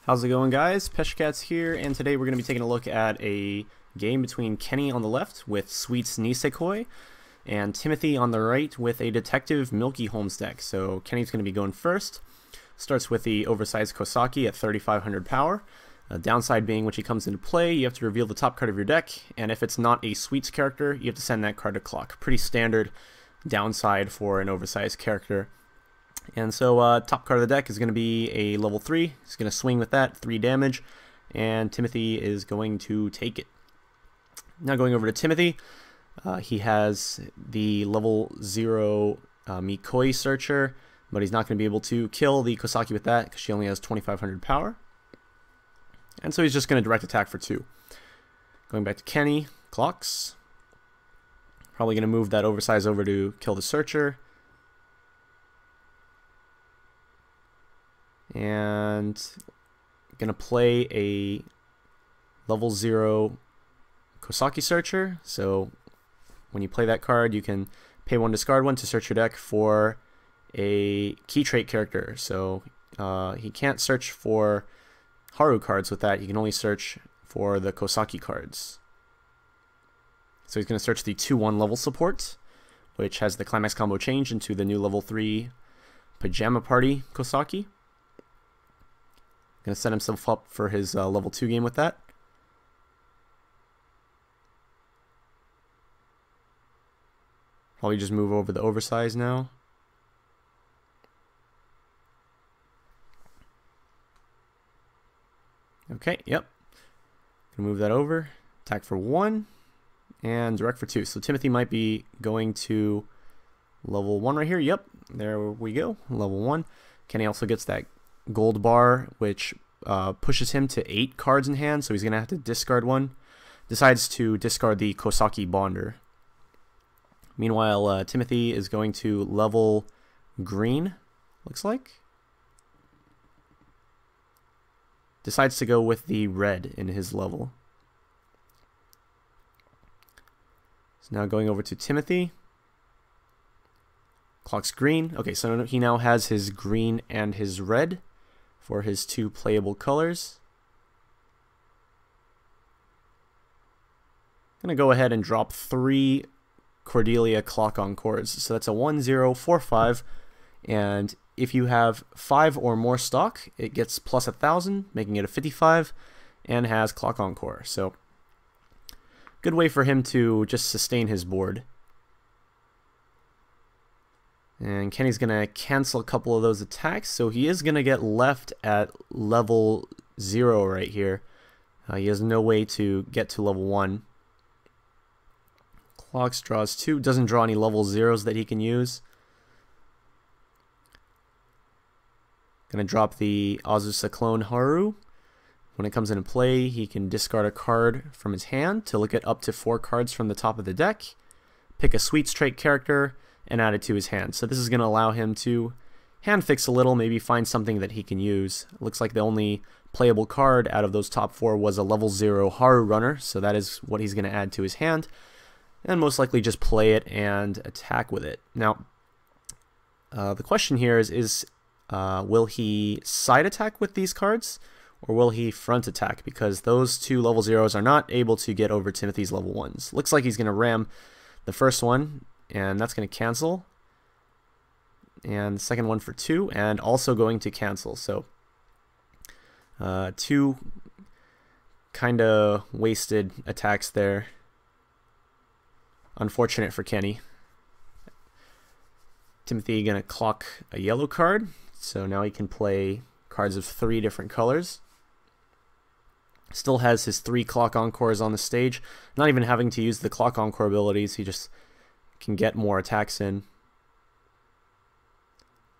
How's it going, guys? Peshcats here, and today we're going to be taking a look at a game between Kenny on the left with Sweet's Nisekoi and Timothy on the right with a Detective Milky Holmes deck. So Kenny's going to be going first. Starts with the oversized Kosaki at 3500 power. Downside being when she comes into play, you have to reveal the top card of your deck, and if it's not a Sweet's character, you have to send that card to clock. Pretty standard downside for an oversized character. And so top card of the deck is going to be a level 3. He's going to swing with that, 3 damage, and Timothy is going to take it. Now going over to Timothy, he has the level 0 Nisekoi searcher, but he's not going to be able to kill the Kosaki with that because she only has 2500 power. And so he's just going to direct attack for 2. Going back to Kenny, clocks. Probably going to move that oversize over to kill the searcher. And gonna play a level 0 Kosaki searcher. So when you play that card, you can pay 1, discard 1 to search your deck for a key trait character. So he can't search for Haru cards with that. He can only search for the Kosaki cards. So he's gonna search the 2/1 level support, which has the climax combo change into the new level 3 Pajama Party Kosaki. Going to set himself up for his level 2 game with that. Probably just move over the oversize now. Okay, yep. Gonna move that over. Attack for 1 and direct for 2. So Timothy might be going to level 1 right here. Yep, there we go. Level 1. Kenny also gets that gold bar, which pushes him to 8 cards in hand, so he's going to have to discard 1. Decides to discard the Kosaki Bonder. Meanwhile, Timothy is going to level green, looks like. Decides to go with the red in his level. So now going over to Timothy. Clock's green. Okay, so he now has his green and his red for his 2 playable colors. I'm going to go ahead and drop 3 Cordelia Clock Encores. So that's a 1, 0, 4, 5. And if you have 5 or more stock, it gets plus 1000, making it a 55, and has Clock Encore. So good way for him to just sustain his board. And Kenny's going to cancel a couple of those attacks, so he is going to get left at level 0 right here. He has no way to get to level 1. Clocks draws 2, doesn't draw any level 0s that he can use. Going to drop the Azusa Clone Haru. When it comes into play, he can discard a card from his hand to look at up to 4 cards from the top of the deck, pick a Sweet's trait character, and add it to his hand. So this is going to allow him to hand fix a little, maybe find something that he can use. It looks like the only playable card out of those top 4 was a level 0 Haru runner, so that is what he's going to add to his hand, and most likely just play it and attack with it. Now, the question here is will he side attack with these cards, or will he front attack? Because those 2 level 0s are not able to get over Timothy's level 1s. Looks like he's going to ram the first one, and that's going to cancel, and the second one for 2, and also going to cancel. So 2 kind of wasted attacks there. Unfortunate for Kenny. Timothy going to clock a yellow card, so now he can play cards of 3 different colors. Still has his 3 Clock Encores on the stage, not even having to use the Clock Encore abilities, he just can get more attacks in.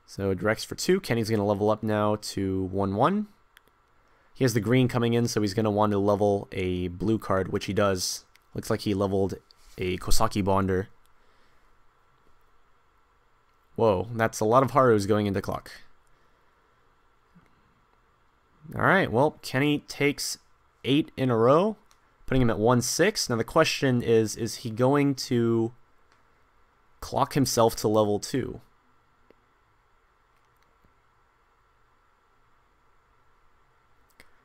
So directs for 2. Kenny's going to level up now to 1/1. He has the green coming in, so he's going to want to level a blue card, which he does. Looks like he leveled a Kosaki Bonder. Whoa, that's a lot of Harus going into clock. Alright, well, Kenny takes 8 in a row, putting him at 1/6. Now the question is he going to clock himself to level 2?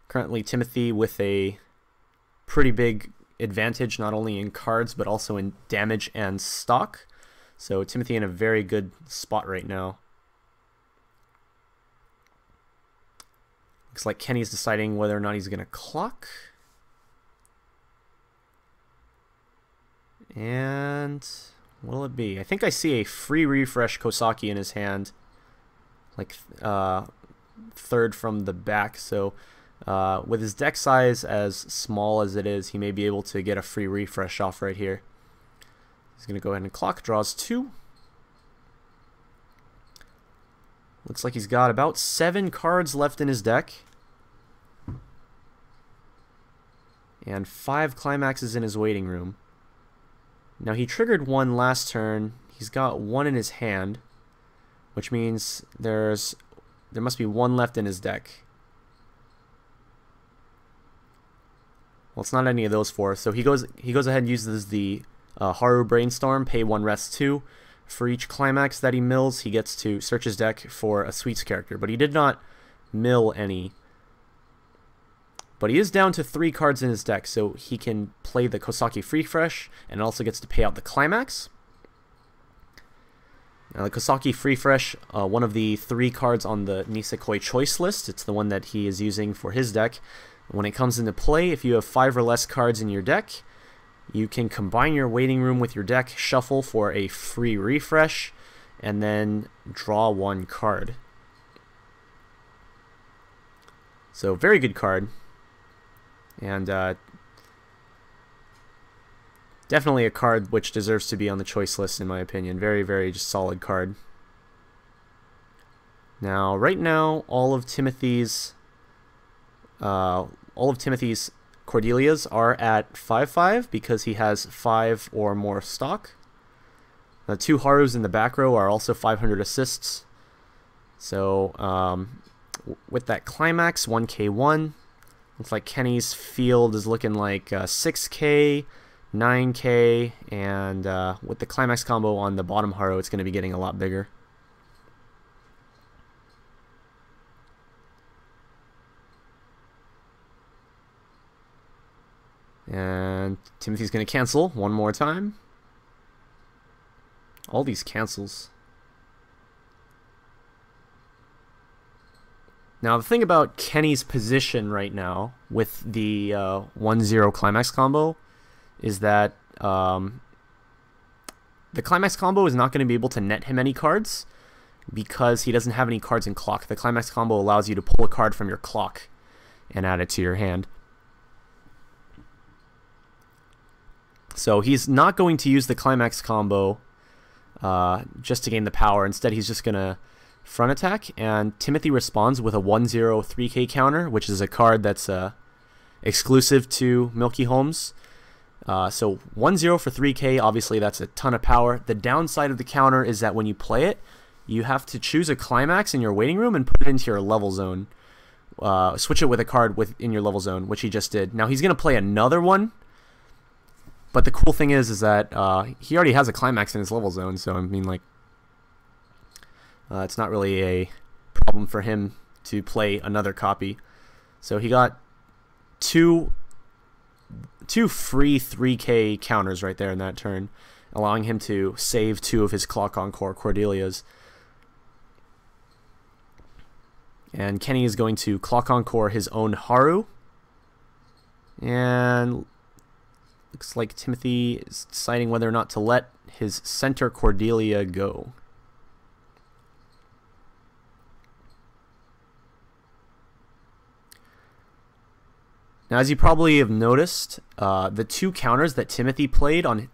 Currently Timothy with a pretty big advantage, not only in cards but also in damage and stock. So Timothy in a very good spot right now. Looks like Kenny's deciding whether or not he's going to clock. And what'll it be? I think I see a free refresh Kosaki in his hand, like third from the back. So with his deck size as small as it is, he may be able to get a free refresh off right here. He's going to go ahead and clock, draws 2. Looks like he's got about 7 cards left in his deck. And 5 climaxes in his waiting room. Now he triggered 1 last turn. He's got 1 in his hand, which means there must be 1 left in his deck. Well, it's not any of those 4. So he goes ahead and uses the Haru Brainstorm, pay 1, rest 2. For each climax that he mills, he gets to search his deck for a Sweets character, but he did not mill any. But he is down to 3 cards in his deck, so he can play the Kosaki Free Fresh and also gets to pay out the climax. Now the Kosaki Free Fresh, one of the 3 cards on the Nisekoi choice list. It's the one that he is using for his deck. When it comes into play, if you have 5 or less cards in your deck, you can combine your waiting room with your deck, shuffle for a free refresh, and then draw 1 card. So very good card. And definitely a card which deserves to be on the choice list in my opinion. Very, very just solid card. Now, right now, all of Timothy's Cordelias are at 5/5 because he has 5 or more stock. The 2 Harus in the back row are also 500 assists. So with that climax, 1k1. Looks like Kenny's field is looking like 6k, 9k, and with the climax combo on the bottom Haru, it's going to be getting a lot bigger. And Timothy's going to cancel one more time. All these cancels. Now, the thing about Kenny's position right now with the 1-0 climax combo is that the climax combo is not going to be able to net him any cards because he doesn't have any cards in clock. The climax combo allows you to pull a card from your clock and add it to your hand. So he's not going to use the climax combo just to gain the power. Instead, he's just going to front attack, and Timothy responds with a 1-0 3k counter, which is a card that's exclusive to Milky Holmes. So 1-0 for 3k, obviously that's a ton of power. The downside of the counter is that when you play it, you have to choose a climax in your waiting room and put it into your level zone. Switch it with a card in your level zone, which he just did. Now he's going to play another one, but the cool thing is that he already has a climax in his level zone, so I mean, like, it's not really a problem for him to play another copy. So he got two free 3k counters right there in that turn, allowing him to save 2 of his Clock Encore Cordelias. And Kenny is going to Clock Encore his own Haru. And looks like Timothy is deciding whether or not to let his center Cordelia go. Now, as you probably have noticed, the 2 counters that Timothy played on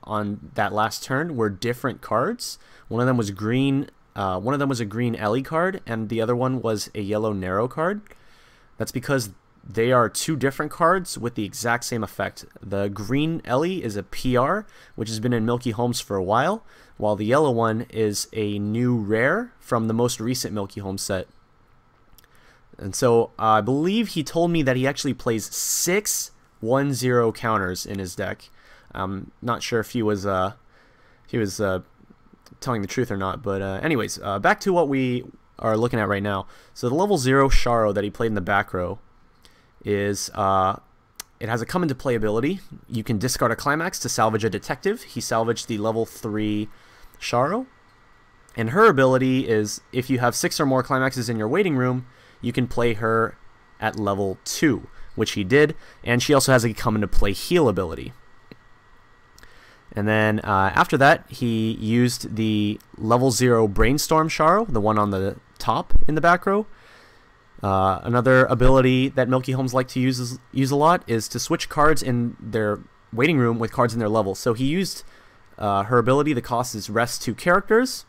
that last turn were different cards. One of them was green. One of them was a green Ellie card, and the other one was a yellow Narrow card. That's because they are 2 different cards with the exact same effect. The green Ellie is a PR, which has been in Milky Holmes for a while, while the yellow one is a new rare from the most recent Milky Holmes set. And so I believe he told me that he actually plays 6 1-0 counters in his deck. I'm not sure if he was telling the truth or not, but anyways, back to what we are looking at right now. So the level 0 Sharo that he played in the back row is it has a come into play ability. You can discard a climax to salvage a detective. He salvaged the level 3 Sharo. And her ability is if you have 6 or more climaxes in your waiting room, you can play her at level 2, which he did. And she also has a come into play heal ability. And then after that, he used the level 0 Brainstorm Sharo, the one on the top in the back row. Another ability that Milky Holmes like to use a lot is to switch cards in their waiting room with cards in their level. So he used her ability, the cost is rest 2 characters,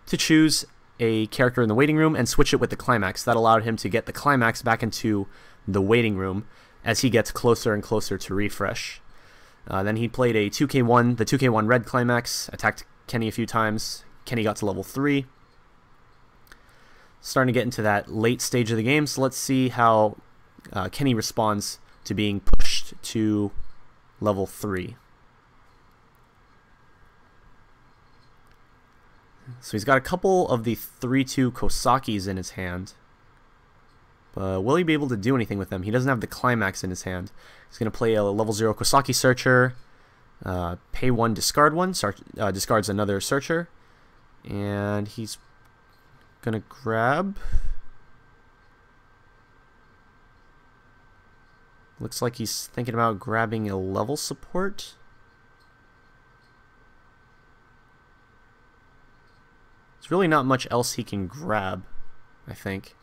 to choose a character in the waiting room and switch it with the climax. That allowed him to get the climax back into the waiting room as he gets closer and closer to refresh. Then he played a 2k1, the 2k1 red climax, attacked Kenny a few times. Kenny got to level 3. Starting to get into that late stage of the game, so let's see how Kenny responds to being pushed to level 3. So he's got a couple of the 3-2 Kosakis in his hand. But will he be able to do anything with them? He doesn't have the climax in his hand. He's going to play a level 0 Kosaki Searcher, pay 1, discard 1, discards another Searcher, and he's going to grab. Looks like he's thinking about grabbing a level support. There's really not much else he can grab, I think.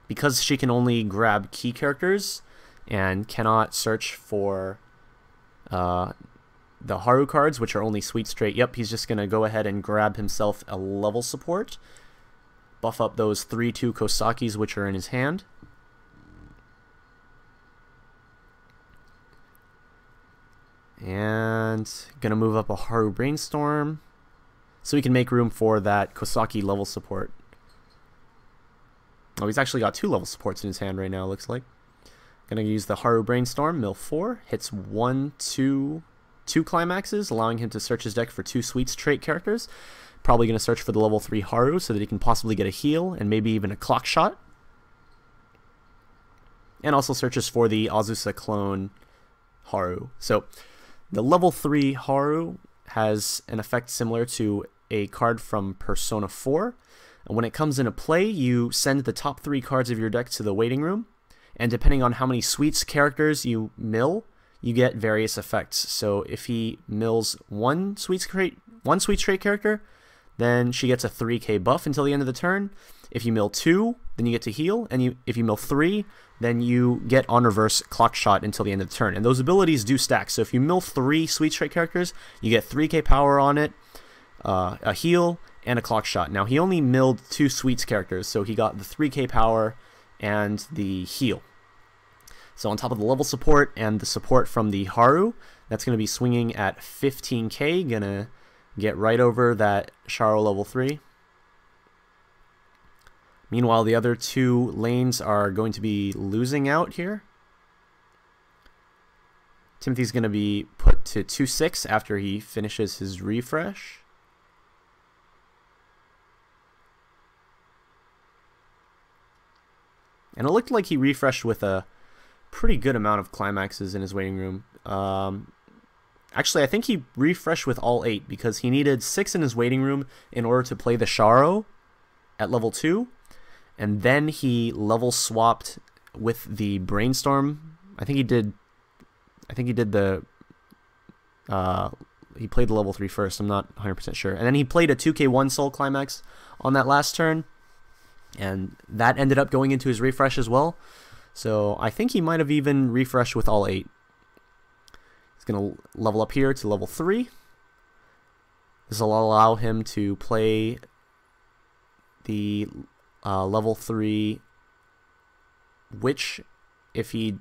Because she can only grab key characters and cannot search for the Haru cards, which are only Sweet Straight. Yep, he's just going to go ahead and grab himself a level support. Buff up those 3-2 Kosakis, which are in his hand. And gonna move up a Haru Brainstorm so he can make room for that Kosaki level support. Oh, he's actually got 2 level supports in his hand right now, looks like. Gonna use the Haru Brainstorm, mill 4, hits 1, 2 climaxes, allowing him to search his deck for 2 Sweet Straight characters. Probably gonna search for the level 3 Haru so that he can possibly get a heal and maybe even a clock shot. And also searches for the Azusa clone Haru. So the level 3 Haru has an effect similar to a card from Persona 4. And when it comes into play, you send the top 3 cards of your deck to the waiting room, and depending on how many Sweets characters you mill, you get various effects. So if he mills one Sweet Straight character, then she gets a 3k buff until the end of the turn. If you mill 2, then you get to heal, and if you mill 3, then you get on reverse clock shot until the end of the turn. And those abilities do stack. So if you mill 3 Sweet Straight characters, you get 3k power on it, a heal, and a clock shot. Now he only milled 2 Sweets characters, so he got the 3k power and the heal. So on top of the level support and the support from the Haru, that's going to be swinging at 15k, gonna get right over that Sharo level 3. Meanwhile, the other 2 lanes are going to be losing out here. Timothy's going to be put to 2-6 after he finishes his refresh. And it looked like he refreshed with a pretty good amount of climaxes in his waiting room. Actually, I think he refreshed with all 8 because he needed 6 in his waiting room in order to play the Sharo at level 2. And then he level swapped with the Brainstorm. I think he did the he played the level 3 first. I'm not 100% sure. And then he played a 2k1 Soul Climax on that last turn, and that ended up going into his refresh as well. So I think he might have even refreshed with all 8. He's going to level up here to level 3. This will allow him to play the level 3 Witch if he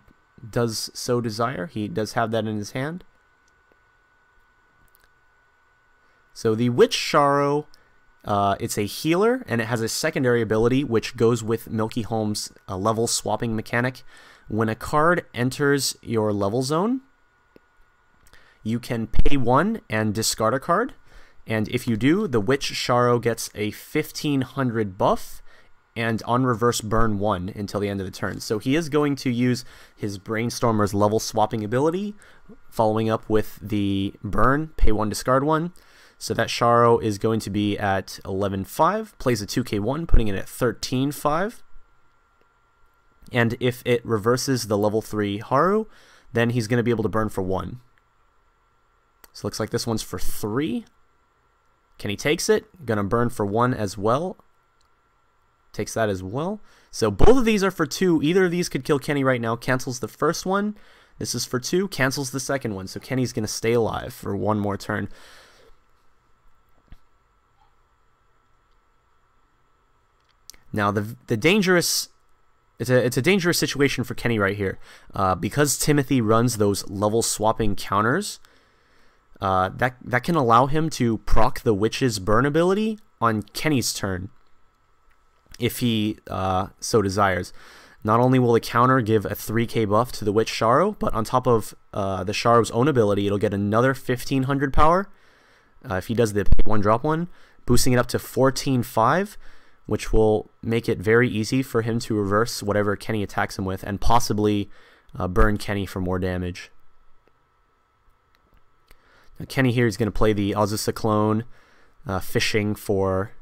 does so desire. He does have that in his hand. So the Witch Sharo, it's a healer, and it has a secondary ability which goes with Milky Holmes' level swapping mechanic. When a card enters your level zone, you can pay 1 and discard a card. And if you do, the Witch Sharo gets a 1500 buff and on reverse burn 1 until the end of the turn. So he is going to use his Brainstormer's level swapping ability, following up with the burn, pay 1, discard 1. So that Sharo is going to be at 11.5, plays a 2k1, putting it at 13.5. And if it reverses the level 3 Haru, then he's going to be able to burn for 1. So looks like this one's for 3. Kenny takes it, gonna burn for 1 as well. Takes that as well. So both of these are for 2. Either of these could kill Kenny right now. Cancels the first one. This is for 2. Cancels the second one. So Kenny's gonna stay alive for 1 more turn. Now the dangerous, it's a dangerous situation for Kenny right here, because Timothy runs those level swapping counters. That can allow him to proc the Witch's burn ability on Kenny's turn, if he so desires. Not only will the counter give a 3k buff to the Witch Sharo, but on top of the Sharo's own ability, it'll get another 1500 power if he does the pay 1 drop 1, boosting it up to 14.5. Which will make it very easy for him to reverse whatever Kenny attacks him with, and possibly burn Kenny for more damage. Now Kenny here is going to play the Azusa clone, fishing for,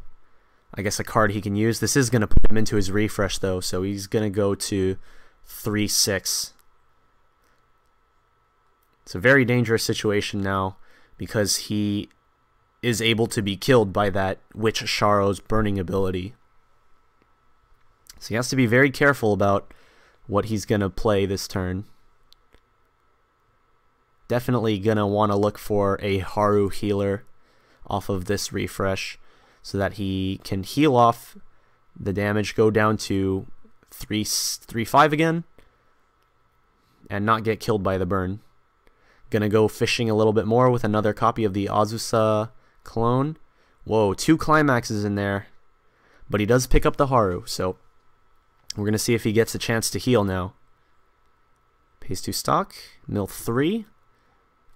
I guess, a card he can use. This is going to put him into his refresh though, so he's going to go to 3-6. It's a very dangerous situation now, because he is able to be killed by that Witch Sharo's burning ability. So he has to be very careful about what he's going to play this turn. Definitely going to want to look for a Haru healer off of this refresh, so that he can heal off the damage, go down to 3-5 again, and not get killed by the burn. Gonna go fishing a little bit more with another copy of the Azusa clone. Whoa, 2 climaxes in there, but he does pick up the Haru, so we're gonna see if he gets a chance to heal now. Pays 2 stock, mill 3,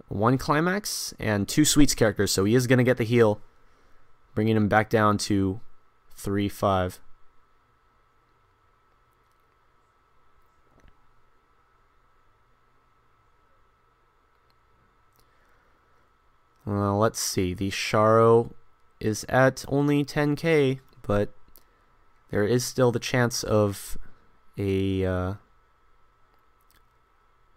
1 climax, and 2 sweets characters, so he is gonna get the heal, bringing him back down to 3-5. Let's see, the Sharo is at only 10k, but there is still the chance of a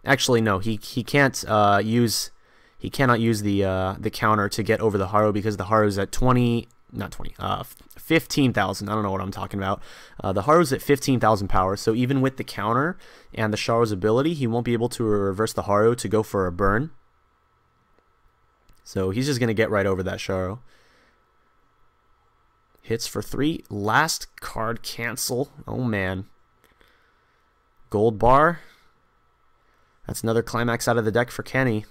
actually no, he can't use, he cannot use the counter to get over the Haru, because the Haru's at 15,000. I don't know what I'm talking about. The Haru's at 15,000 power, so even with the counter and the Sharo's ability, he won't be able to reverse the Haru to go for a burn. So he's just going to get right over that Sharo. Hits for 3. Last card cancel. Oh man. Gold bar. That's another climax out of the deck for Kenny.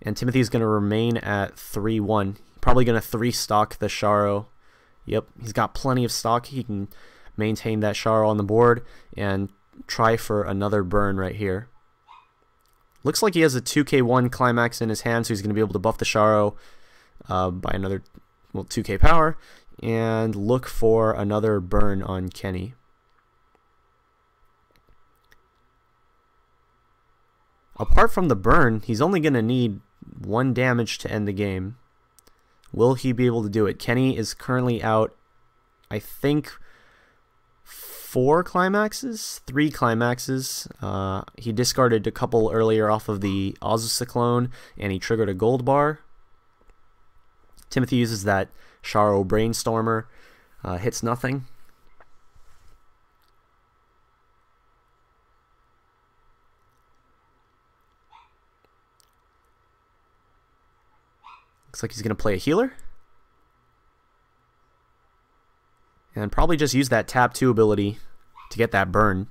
And Timothy's going to remain at 3-1. Probably going to 3-stock the Sharo. Yep, he's got plenty of stock. He can maintain that Sharo on the board and try for another burn right here. Looks like he has a 2k1 climax in his hand, so he's going to be able to buff the Sharo by another 2k power and look for another burn on Kenny. Apart from the burn, he's only going to need 1 damage to end the game. Will he be able to do it? Kenny is currently out, I think, 4 climaxes? 3 climaxes. He discarded a couple earlier off of the Azusa clone, and he triggered a gold bar. Timothy uses that Sharo Brainstormer. Hits nothing. Looks like he's going to play a healer. And probably just use that tap 2 ability to get that burn.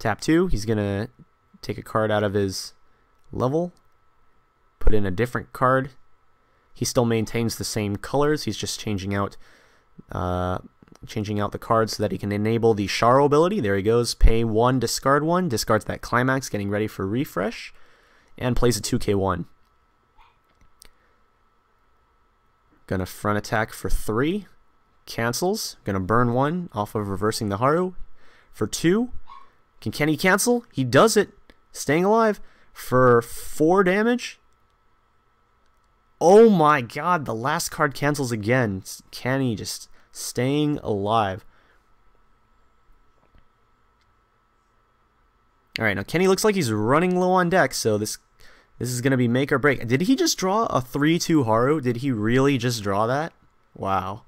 Tap 2, he's going to take a card out of his level, put in a different card. He still maintains the same colors, he's just changing out the cards so that he can enable the Sharo ability. There he goes, pay 1, discard 1, discards that climax, getting ready for refresh, and plays a 2k1. Gonna front attack for 3. cancels. Gonna burn 1 off of reversing the Haru. For 2. Can Kenny cancel? He does it. Staying alive. For 4 damage. Oh my god, the last card cancels again. Kenny just staying alive. Alright, now Kenny looks like he's running low on deck, so this is going to be make or break. Did he just draw a 3-2 Haru? Did he really just draw that? Wow.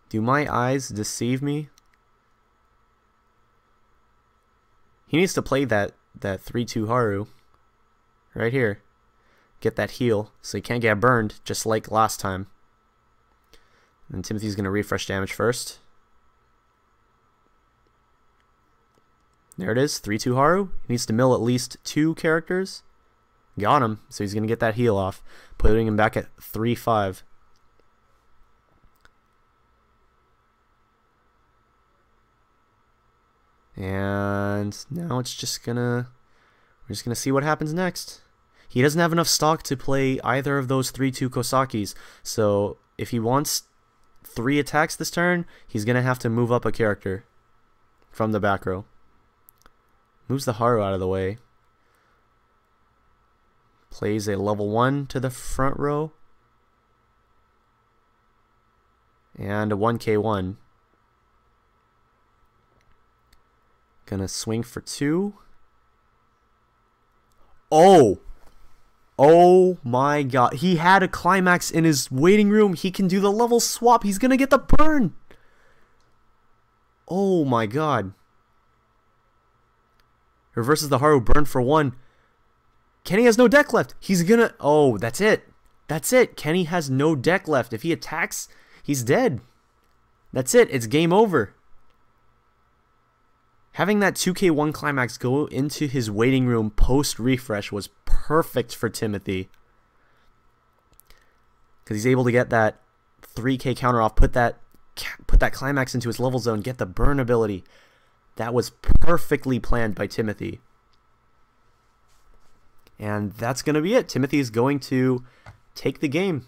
Do my eyes deceive me? He needs to play that 3-2 Haru. Right here. Get that heal so he can't get burned, just like last time. And Timothy's going to refresh damage first. There it is, 3-2 Haru. He needs to mill at least 2 characters. Got him, so he's going to get that heal off, putting him back at 3-5. And now it's just we're just gonna see what happens next. He doesn't have enough stock to play either of those 3-2 Kosakis, so if he wants 3 attacks this turn, he's gonna have to move up a character from the back row. Moves the Haru out of the way. Plays a level 1 to the front row. And a 1k1. Gonna swing for 2. Oh! Oh my god. He had a climax in his waiting room. He can do the level swap. He's gonna get the burn. Oh my god. Reverses the Haru, burn for 1. Kenny has no deck left. He's gonna... Oh, that's it. That's it. Kenny has no deck left. If he attacks, he's dead. That's it. It's game over. Having that 2k1 climax go into his waiting room post-refresh was perfect for Timothy. Because he's able to get that 3k counter off, put that climax into his level zone, get the burn ability. That was perfectly planned by Timothy. And that's going to be it. Timothy is going to take the game.